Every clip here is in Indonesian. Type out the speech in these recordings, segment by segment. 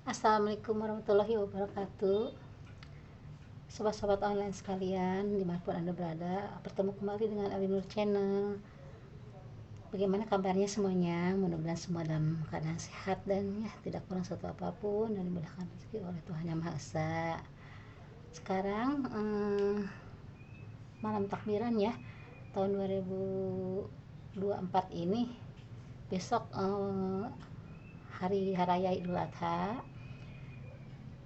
Assalamualaikum warahmatullahi wabarakatuh. Sobat-sobat online sekalian, dimanapun Anda berada, bertemu kembali dengan Alinur Channel. Bagaimana kabarnya semuanya? Mudah-mudahan semua dalam keadaan sehat dan ya tidak kurang satu apapun, dan dimudahkan rezeki oleh Tuhan Yang Maha Esa. Sekarang malam takbiran ya, tahun 2024 ini. Besok hari raya Idul Adha.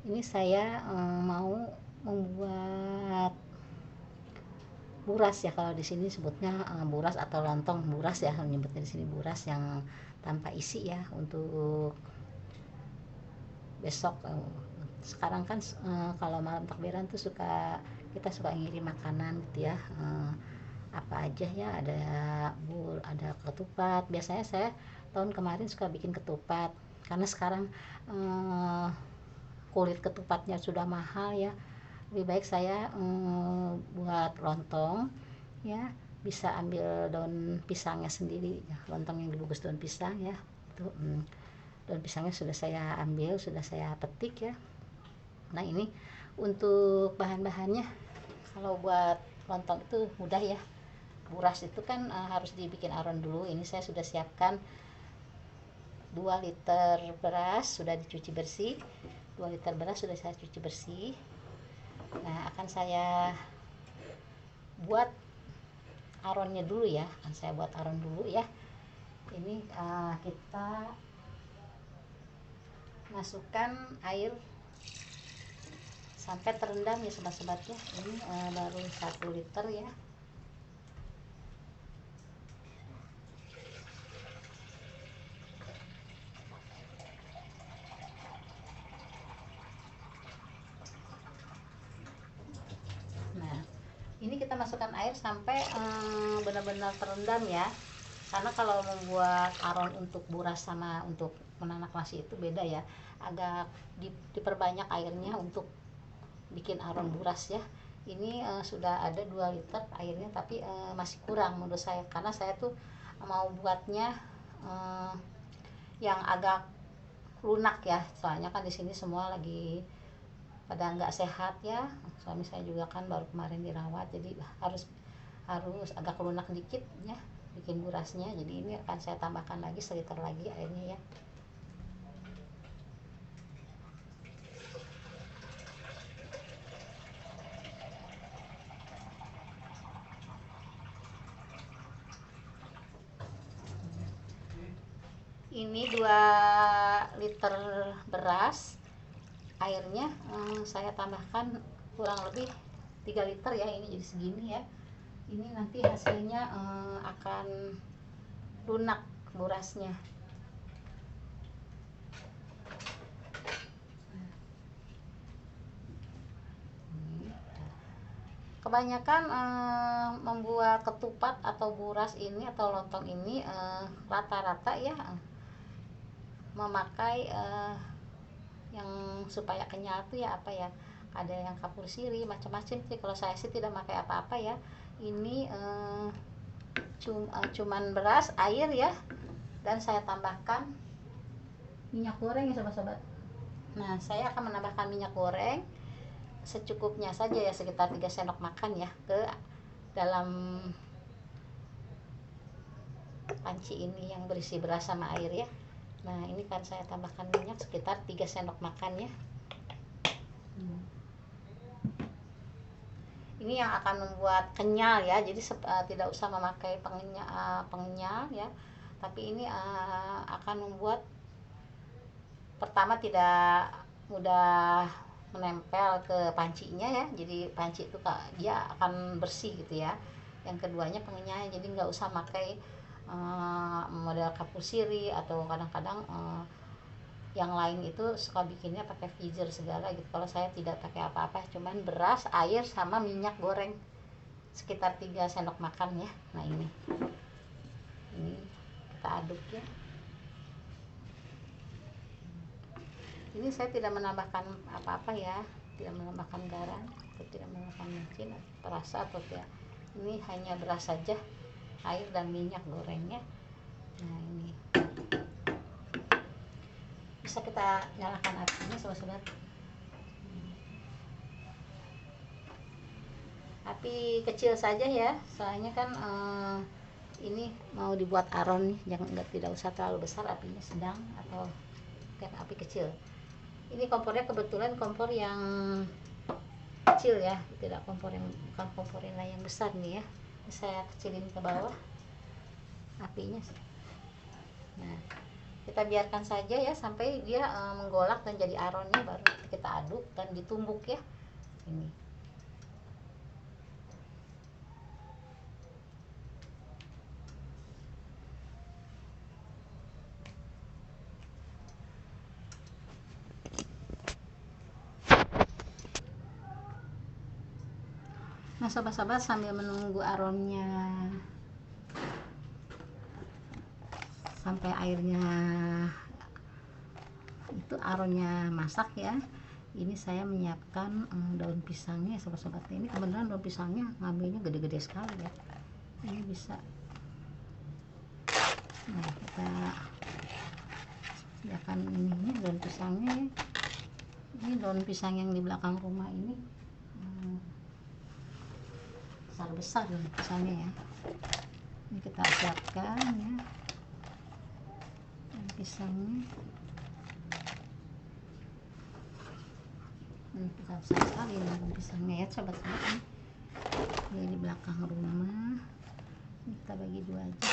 Ini saya mau membuat buras ya, kalau di sini sebutnya buras atau lontong buras ya, menyebutnya di sini buras yang tanpa isi ya, untuk besok. Sekarang kan kalau malam takbiran tuh kita suka ngirim makanan gitu ya, apa aja ya, ada ketupat. Biasanya saya tahun kemarin suka bikin ketupat, karena sekarang kulit ketupatnya sudah mahal ya. Lebih baik saya buat lontong ya, bisa ambil daun pisangnya sendiri ya, lontong yang dibungkus daun pisang ya. Itu daun pisangnya sudah saya ambil, sudah saya petik ya. Nah, ini untuk bahan-bahannya. Kalau buat lontong itu mudah ya. Buras itu kan harus dibikin aron dulu. Ini saya sudah siapkan 2 liter beras sudah dicuci bersih. 2 liter beras sudah saya cuci bersih. Nah, akan saya buat aronnya dulu ya. Akan saya buat aron dulu ya. Ini kita masukkan air sampai terendam ya sobat-sobatnya. Ini baru 1 liter ya. Nah, ini kita masukkan air sampai benar-benar terendam ya. Karena kalau membuat aron untuk buras sama untuk menanak nasi itu beda ya. Agak diperbanyak airnya untuk bikin aron buras ya. Ini sudah ada 2 liter airnya, tapi masih kurang menurut saya, karena saya tuh mau buatnya yang agak lunak ya. Soalnya kan di sini semua lagi pada nggak sehat ya. Suami saya juga kan baru kemarin dirawat, jadi harus agak lunak dikit ya bikin burasnya. Jadi ini akan saya tambahkan lagi 1 liter lagi airnya ya. Ini 2 liter beras, airnya saya tambahkan kurang lebih 3 liter ya. Ini jadi segini ya. Ini nanti hasilnya akan lunak burasnya. Kebanyakan membuat ketupat atau buras ini atau lontong ini rata-rata ya memakai yang supaya kenyal tuh ya, apa ya, ada yang kapur siri macam-macam sih. Kalau saya sih tidak pakai apa-apa ya. Ini cuman beras, air ya, dan saya tambahkan minyak goreng ya sobat-sobat. Nah, saya akan menambahkan minyak goreng secukupnya saja ya, sekitar 3 sendok makan ya, ke dalam panci ini yang berisi beras sama air ya. Nah, ini kan saya tambahkan minyak sekitar 3 sendok makan ya. Ini yang akan membuat kenyal ya. Jadi tidak usah memakai pengenyal ya. Tapi ini akan membuat, pertama, tidak mudah menempel ke pancinya ya. Jadi panci itu dia akan bersih gitu ya. Yang keduanya pengenyalnya, jadi nggak usah pakai model kapur siri, atau kadang-kadang yang lain itu suka bikinnya pakai freezer segala gitu. Kalau saya tidak pakai apa-apa, cuman beras, air, sama minyak goreng sekitar 3 sendok makan ya. Nah, ini kita aduk ya. Ini saya tidak menambahkan apa-apa ya, tidak menambahkan garam atau tidak menambahkan micin, perasa atau tidak. Ini hanya beras saja, air dan minyak gorengnya. Nah, ini bisa kita nyalakan apinya sobat-sobat. Api kecil saja ya, soalnya kan ini mau dibuat aron nih, tidak usah terlalu besar, apinya sedang atau kayak api kecil. Ini kompornya kebetulan kompor yang kecil ya, tidak bukan kompor yang besar nih ya. Saya kecilin ke bawah apinya. Nah, kita biarkan saja ya sampai dia menggolak dan jadi aronnya, baru kita aduk dan ditumbuk ya. Ini. Nah, sobat-sobat, sambil menunggu aronnya sampai airnya itu aronnya masak ya, ini saya menyiapkan daun pisangnya sobat-sobat. Ini kebetulan daun pisangnya ngambilnya gede-gede sekali ya, ini bisa. Nah, kita sediakan ini daun pisangnya ya. Ini daun pisang yang di belakang rumah ini besar daun pisangnya ya. Ini kita siapkan ya daun pisangnya. Besar sekali daun pisangnya ya sobat-sobat. Ini di belakang rumah. Ini kita bagi dua aja.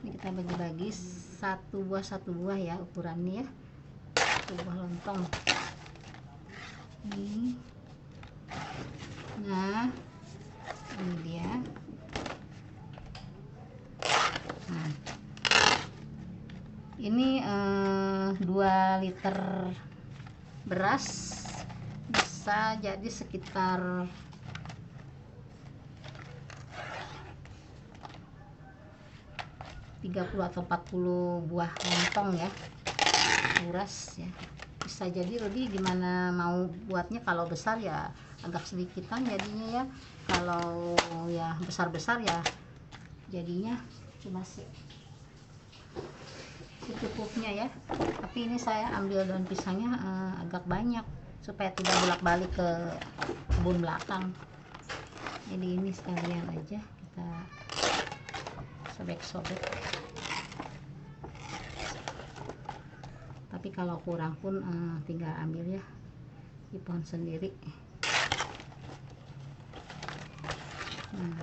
Ini kita bagi-bagi satu buah ya ukurannya ya, satu buah lontong ini. Nah, ini dia. Nah, ini 2 liter beras bisa jadi sekitar 30 atau 40 buah lontong ya, beras ya. Bisa jadi lebih, gimana mau buatnya. Kalau besar ya agak sedikitan jadinya ya, kalau ya besar-besar ya jadinya cuma secukupnya ya. Tapi ini saya ambil daun pisangnya agak banyak supaya tidak bolak-balik ke kebun belakang. Jadi ini sekalian aja kita sobek-sobek. Tapi kalau kurang pun tinggal ambil ya di pohon sendiri. Nah,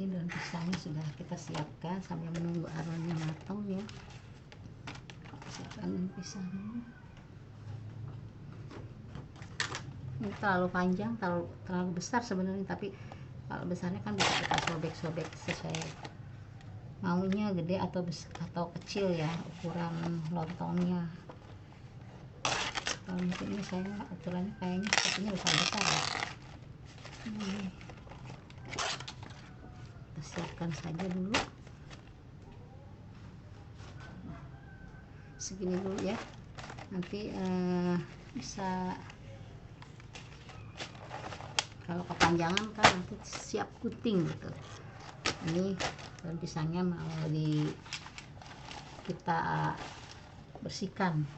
ini daun pisangnya sudah kita siapkan sambil menunggu aronnya matang ya. Siapkan daun pisangnya. Ini terlalu panjang, terlalu besar sebenarnya, tapi kalau besarnya kan bisa kita sobek-sobek sesuai maunya, gede atau kecil ya ukuran lontongnya. Kalau mungkin ini saya ukurannya kayaknya sepertinya besar-besar ya. Kita siapkan saja dulu. Segini dulu ya, nanti bisa kalau kepanjangan kan nanti siap kuting gitu. Ini daun pisangnya mau kita bersihkan.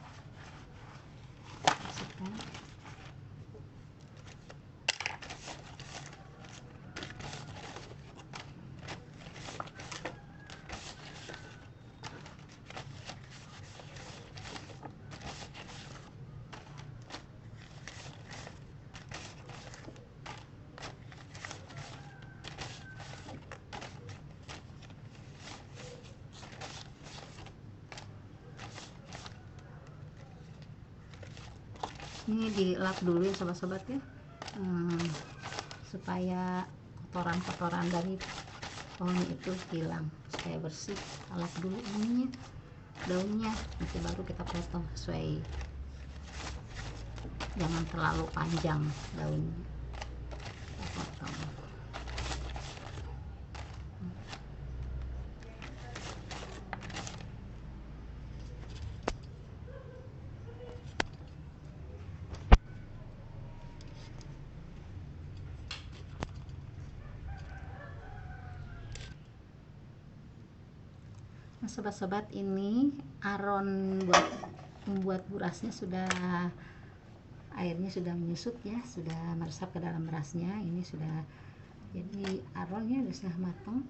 Ini dilap dulu ya sobat-sobat ya, supaya kotoran-kotoran dari pohon itu hilang, supaya bersih. Lap dulu ininya, daunnya, nanti baru kita potong sesuai, jangan terlalu panjang daunnya, kita potong. Nah sobat-sobat, ini aron buat membuat berasnya sudah, airnya sudah menyusut ya, sudah meresap ke dalam berasnya. Ini sudah jadi aronnya sudah matang.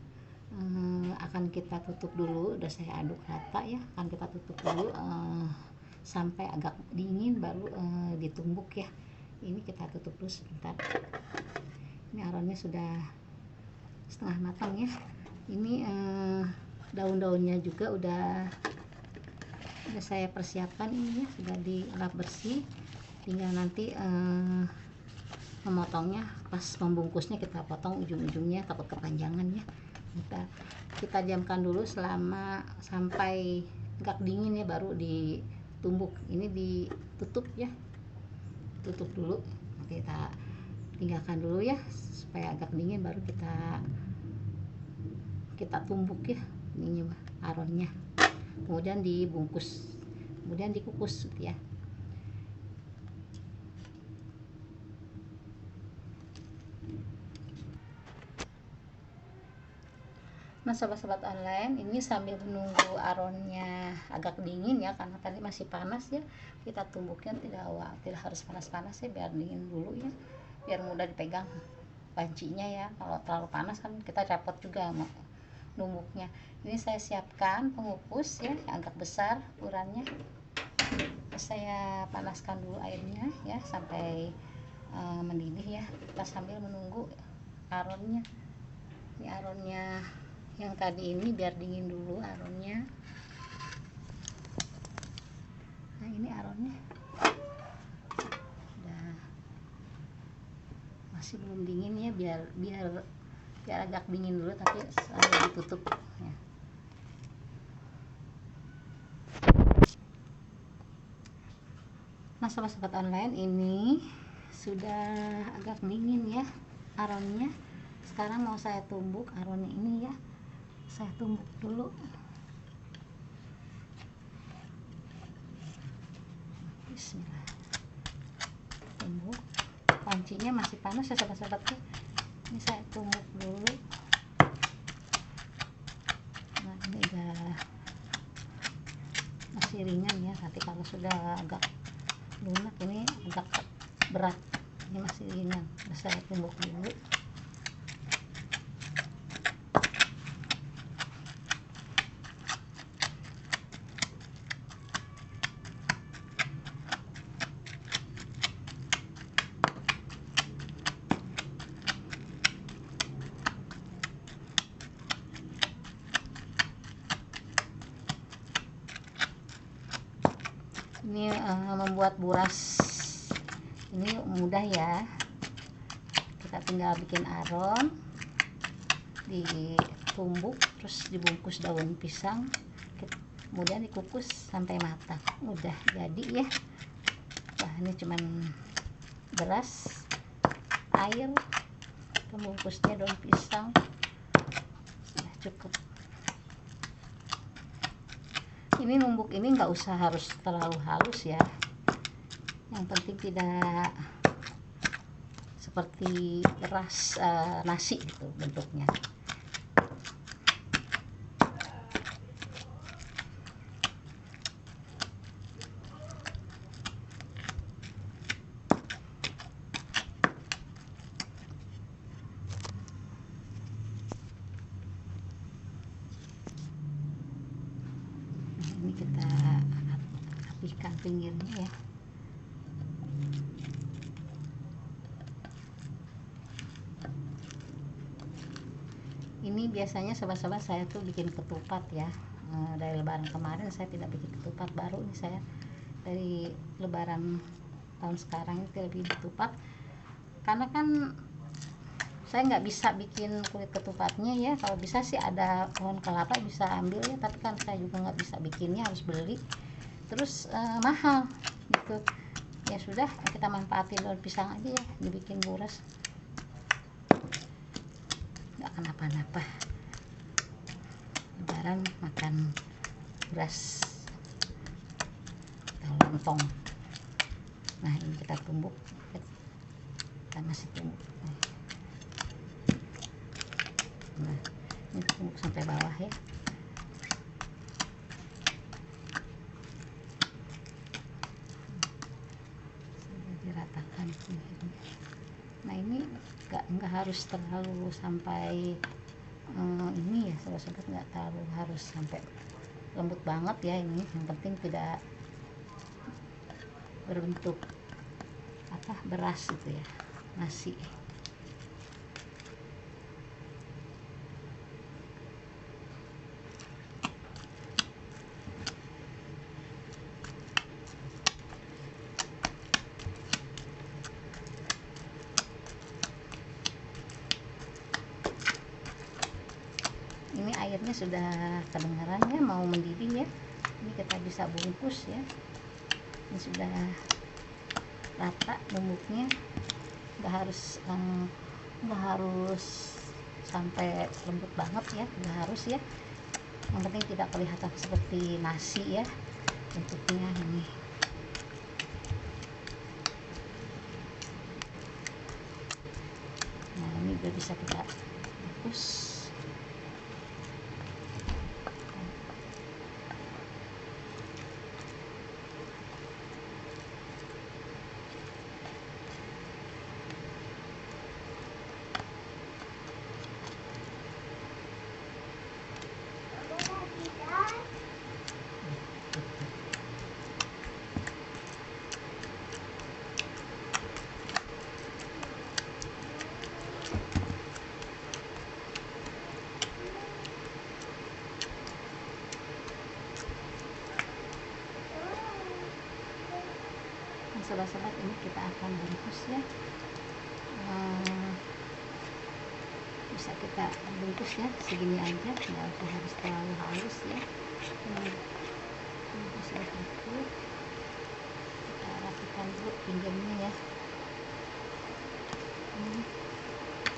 Akan kita tutup dulu, udah saya aduk rata ya, akan kita tutup dulu sampai agak dingin baru ditumbuk ya. Ini kita tutup dulu sebentar. Ini aronnya sudah setengah matang ya. Ini daun-daunnya juga udah saya persiapkan ini ya, sudah dilap bersih. Tinggal nanti memotongnya, pas membungkusnya kita potong ujung-ujungnya, takut kepanjangan ya. Kita diamkan dulu selama sampai agak dingin ya, baru ditumbuk. Ini ditutup ya, tutup dulu, kita tinggalkan dulu ya supaya agak dingin, baru kita tumbuk ya ini aronnya, kemudian dibungkus, kemudian dikukus gitu ya. Nah sobat-sobat online, ini sambil menunggu aronnya agak dingin ya, karena tadi masih panas ya, kita tumbuknya tidak harus panas-panas ya, biar dingin dulu ya, biar mudah dipegang pancinya ya. Kalau terlalu panas kan kita repot juga numbuknya. Ini saya siapkan pengukus ya, agak besar ukurannya. Saya panaskan dulu airnya ya sampai mendidih ya, kita sambil menunggu aronnya. Ini aronnya yang tadi ini biar dingin dulu aronnya. Nah ini aronnya udah masih belum dingin ya, biar agak dingin dulu, tapi sambil ditutup ya. Nah sobat-sobat online, ini sudah agak dingin ya aronnya. Sekarang mau saya tumbuk aronnya ini ya, saya tumbuk dulu. Bismillah, tumbuk. Pancinya masih panas ya sobat-sobat ya. Ini saya tumbuk dulu. Nah ini udah masih ringan ya, nanti kalau sudah agak lunak ini agak berat. Ini masih ringan, saya tumbuk dulu. Ini membuat buras ini mudah ya, kita tinggal bikin aron, ditumbuk, terus dibungkus daun pisang, kemudian dikukus sampai matang, udah jadi ya. Wah ini cuman beras, air, pembungkusnya daun pisang, sudah cukup. Ini numbuk ini nggak usah harus terlalu halus ya, yang penting tidak seperti beras nasi gitu bentuknya. Ini kita rapihkan pinggirnya ya. Ini biasanya sobat-sobat saya tuh bikin ketupat ya. Dari lebaran kemarin saya tidak bikin ketupat, baru ini saya dari lebaran tahun sekarang itu lebih ketupat, karena kan saya nggak bisa bikin kulit ketupatnya ya. Kalau bisa sih ada pohon kelapa bisa ambil ya, tapi kan saya juga nggak bisa bikinnya, harus beli, terus mahal gitu. Ya sudah, kita manfaatin daun pisang aja ya, dibikin buras, nggak kenapa-napa. Lebaran makan beras atau lontong. Nah ini kita tumbuk, kita masih tumbuk. Nah ini tumbuk sampai bawah ya. Diratakan. Nah ini nggak harus terlalu sampai ini ya sobat-sobat, nggak terlalu harus sampai lembut banget ya. Ini yang penting tidak berbentuk beras gitu ya, nasi. Ini airnya sudah kedengaran ya, mau mendidih ya. Ini kita bisa bungkus ya. Ini sudah rata bumbunya, nggak harus sampai lembut banget ya, nggak harus ya. Yang penting tidak kelihatan seperti nasi ya bentuknya ini. Nah ini udah bisa kita bungkus. Sobat-sobat, ini kita akan bungkus ya. Bisa kita bungkus ya, segini aja, nggak usah harus terlalu halus ya. Bungkus itu kita rapikan dulu pinggirnya ya.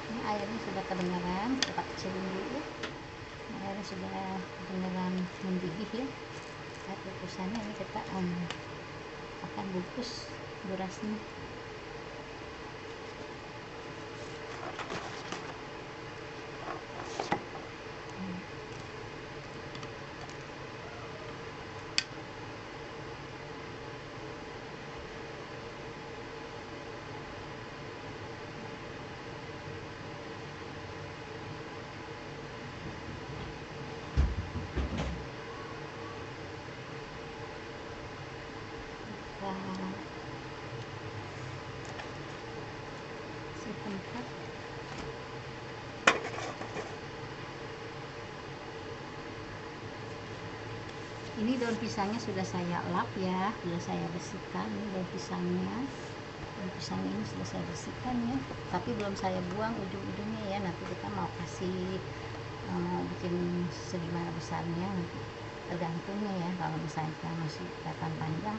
Ini airnya sudah kedengaran, kita kecilin dulu. Airnya sudah kedengaran mendidih ya. Air bungkusannya ini kita akan bungkus berasnya. Setempat ini daun pisangnya sudah saya lap ya, sudah saya bersihkan. Ini daun pisangnya ini sudah saya bersihkan ya, tapi belum saya buang ujung-ujungnya ya. Nanti kita mau kasih bikin segimana besarnya nanti tergantungnya ya. Kalau misalnya kita masih kelihatan panjang,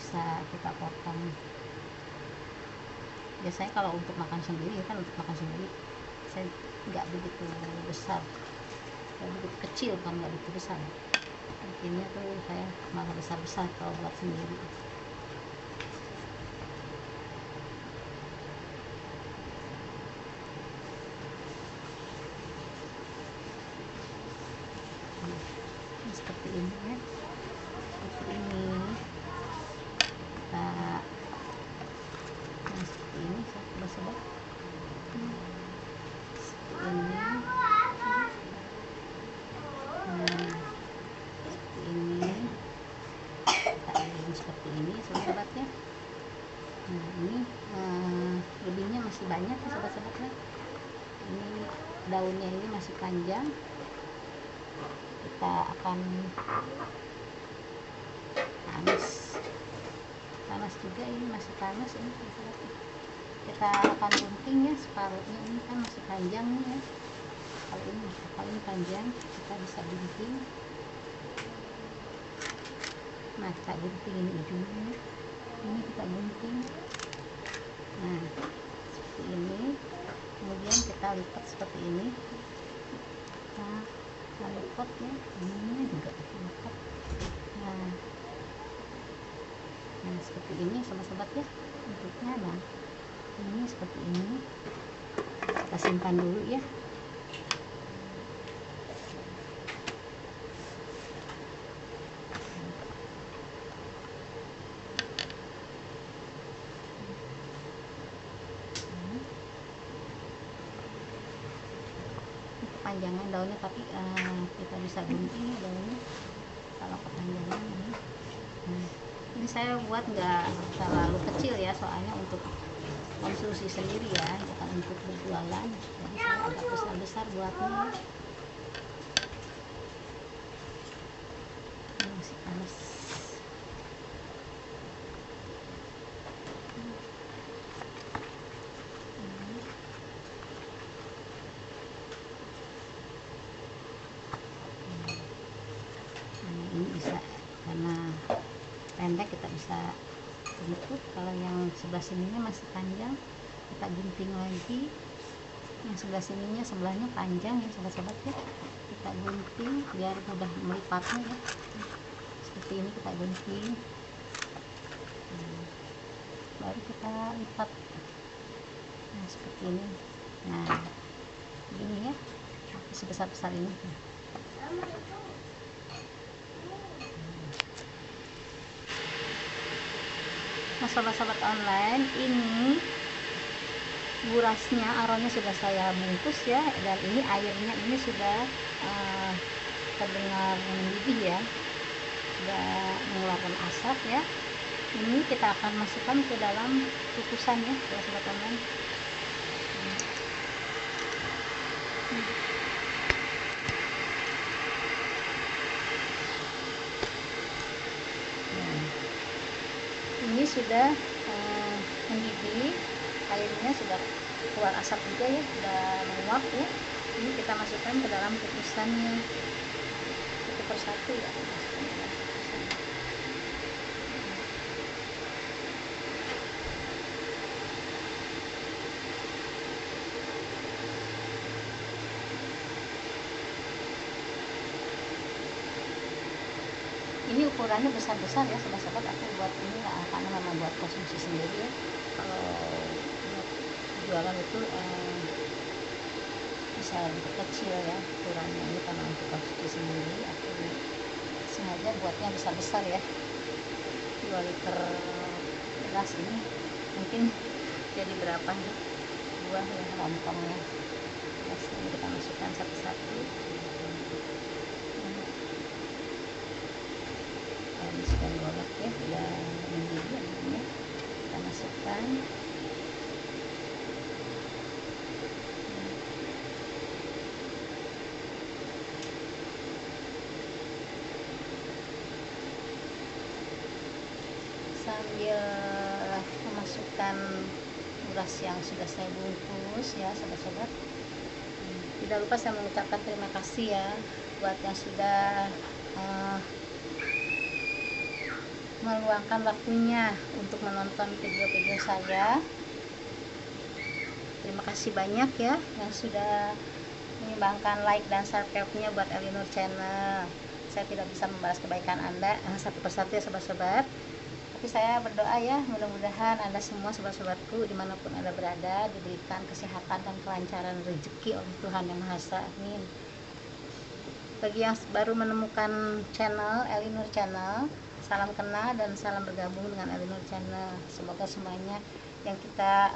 bisa kita potong. Biasanya kalau untuk makan sendiri kan, untuk makan sendiri saya nggak begitu besar, nggak begitu kecil, kan nggak begitu besar. Bikinnya tuh saya malah besar-besar kalau buat sendiri. ini ya, seperti ini. Nah, seperti ini sobat-sobat, seperti ini. Nah, seperti ini, kita aling seperti ini sobat-sobat ya. Nah, ini lebihnya masih banyak ya sobat-sobat ya. Ini daunnya ini masih panjang, kita akan panas juga, ini masih panas ini sobat-sobat. Kita akan gunting ya, separuhnya ini kan masih panjang nih ya. Kalau ini paling panjang kita bisa gunting. Nah, kita gunting ini ujungnya, ini kita gunting. Nah, seperti ini. Kemudian kita lipat seperti ini. Kita lipat ya, ini juga lipat. Nah, seperti ini sobat-sobat ya bentuknya. Nah, ini seperti ini, kita simpan dulu ya. Kepanjangan daunnya, tapi kita bisa gunting ya daunnya kalau kepanjangan ini. Nah, ini saya buat nggak terlalu kecil ya, soalnya untuk konsumsi sendiri ya, bukan untuk berjualan. Jadi saya agak besar-besar buatnya. Ini masih panas. Ini bisa, karena pendek kita bisa gunting. Kalau yang sebelah sininya masih panjang, kita gunting lagi. Yang sebelah sininya, sebelahnya panjang ya sobat-sobat ya, kita gunting biar mudah melipatnya ya. Seperti ini kita gunting, baru kita lipat. Nah, seperti ini. Nah, begini ya, sebesar-besar ini. Nah, sobat-sobat online, ini burasnya, aronnya sudah saya bungkus ya, dan ini airnya ini sudah terdengar mendidih ya, sudah mengeluarkan asap ya. Ini kita akan masukkan ke dalam kukusan ya sobat-sobat online. Ini sudah mendidih, airnya sudah keluar asap juga ya, sudah menguap ya. Ini kita masukkan ke dalam kukusannya satu persatu ya. Ini ukurannya besar-besar ya sobat-sobat, aku buat ini karena memang buat konsumsi sendiri ya. Kalau jualan itu bisa lebih kecil ya ukurannya, ini karena untuk konsumsi sendiri aku sengaja buatnya besar-besar ya. 2 liter beras ini mungkin jadi berapa buah ya lontongnya. Beras ini kita masukkan satu-satu. Ini sudah golok ya, sudah mendidih ya, kita masukkan. Sambil memasukkan beras yang sudah saya bungkus ya sobat-sobat, tidak lupa saya mengucapkan terima kasih ya buat yang sudah meluangkan waktunya untuk menonton video-video saya. Terima kasih banyak ya yang sudah menyumbangkan like dan subscribe-nya buat Elinur Channel. Saya tidak bisa membalas kebaikan Anda satu persatu ya sobat-sobat, tapi saya berdoa ya, mudah-mudahan Anda semua sobat-sobatku dimanapun Anda berada diberikan kesehatan dan kelancaran rezeki oleh Tuhan Yang Maha Esa. Amin. Bagi yang baru menemukan channel Elinur Channel, salam kenal dan salam bergabung dengan Elinur Channel. Semoga semuanya yang kita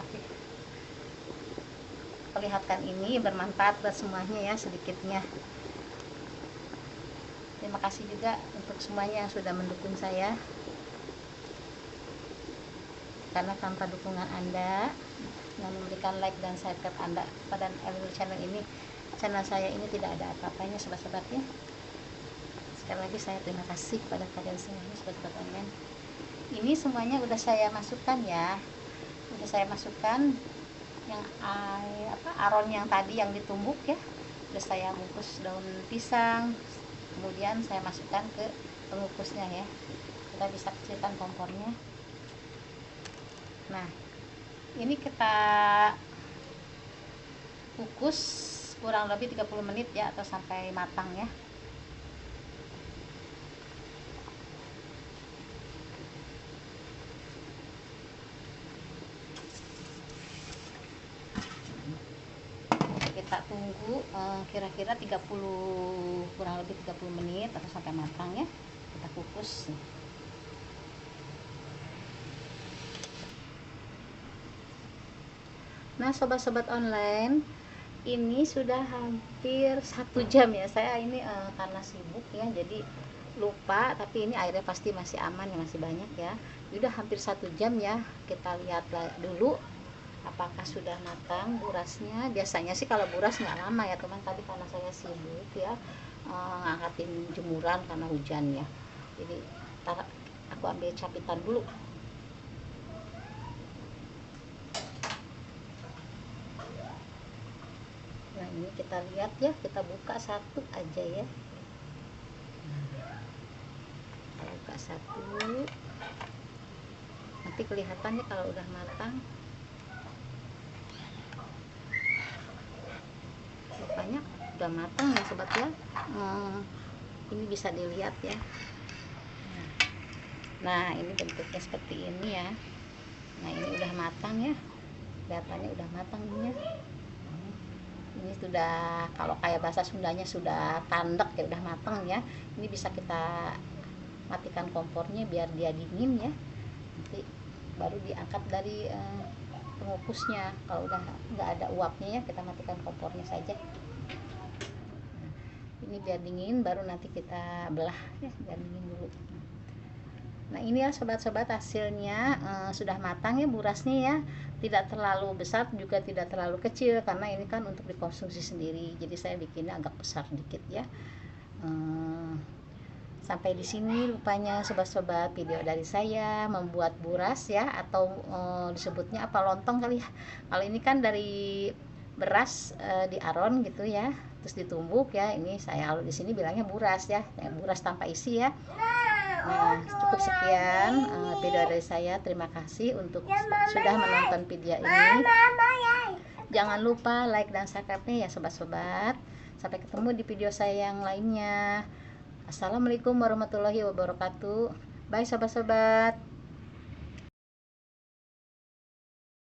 perlihatkan ini bermanfaat buat semuanya ya, sedikitnya. Terima kasih juga untuk semuanya yang sudah mendukung saya, karena tanpa dukungan Anda yang memberikan like dan subscribe Anda pada Elinur Channel ini, channel saya ini tidak ada apa-apanya sobat-sobat ya. Sekali lagi saya terima kasih kepada kalian semuanya sobat-sobat online. Ini semuanya udah saya masukkan ya, udah saya masukkan yang aron yang tadi yang ditumbuk ya, udah saya bungkus daun pisang, kemudian saya masukkan ke pengukusnya ya. Kita bisa kecilkan kompornya. Nah, ini kita kukus kurang lebih 30 menit ya, atau sampai matang ya. Kita tunggu kira-kira kurang lebih 30 menit atau sampai matang ya. Kita kukus. Nah, sobat-sobat online, ini sudah hampir 1 jam ya. Saya ini karena sibuk ya, jadi lupa, tapi ini airnya pasti masih aman ya, masih banyak ya. Sudah hampir 1 jam ya. Kita lihat dulu apakah sudah matang burasnya. Biasanya sih kalau buras nggak lama ya teman, tadi karena saya sibuk ya ngangkatin jemuran karena hujan ya. Jadi aku ambil capitan dulu. Nah, ini kita lihat ya, kita buka satu aja ya. Kita buka satu, nanti kelihatannya kalau udah matang. Rupanya udah matang ya sobat ya. Ini bisa dilihat ya. Nah, ini bentuknya seperti ini ya. Nah, ini udah matang ya, kelihatannya udah matang ini ya. Ini sudah, kalau kayak bahasa Sundanya sudah tandek ya, udah matang ya. Ini bisa kita matikan kompornya biar dia dingin ya. Nanti baru diangkat dari pengukusnya. Kalau udah nggak ada uapnya ya, kita matikan kompornya saja. Nah, ini biar dingin baru nanti kita belah ya, biar dingin dulu. Nah, ini ya sobat-sobat hasilnya sudah matang ya burasnya ya. Tidak terlalu besar juga tidak terlalu kecil, karena ini kan untuk dikonsumsi sendiri. Jadi saya bikinnya agak besar dikit ya. Sampai di sini rupanya sobat-sobat video dari saya membuat buras ya, atau disebutnya apa, lontong kali ya. Kalau ini kan dari beras di aron gitu ya, terus ditumbuk ya. Ini saya di sini bilangnya buras ya, buras tanpa isi ya. Nah, cukup sekian video dari saya. Terima kasih untuk sudah menonton video ini. Jangan lupa like dan subscribe-nya ya sobat-sobat. Sampai ketemu di video saya yang lainnya. Assalamualaikum warahmatullahi wabarakatuh. Bye sobat-sobat.